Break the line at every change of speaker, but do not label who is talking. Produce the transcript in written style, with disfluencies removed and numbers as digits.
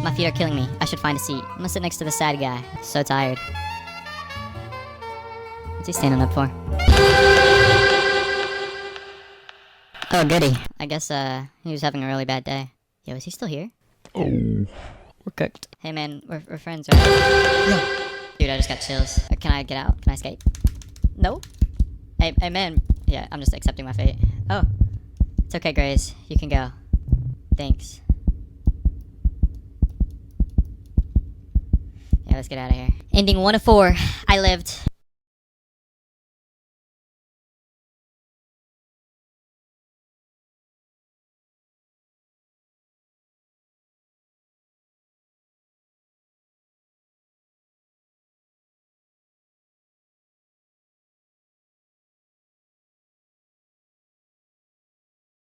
My feet are killing me. I should find a seat. I'm gonna sit next to the sad guy. So tired. What's he standing up for? Oh, goody. I guess, he was having a really bad day. Yo, is he still here?
Oh,
We're cooked. Hey, man, we're friends, right? Dude, I just got chills. Can I get out? Can I skate? No? Hey, man. Yeah, I'm just accepting my fate. Oh. It's okay, Grace. You can go. Thanks. Yeah, let's get out of here. Ending 1 of 4. I lived.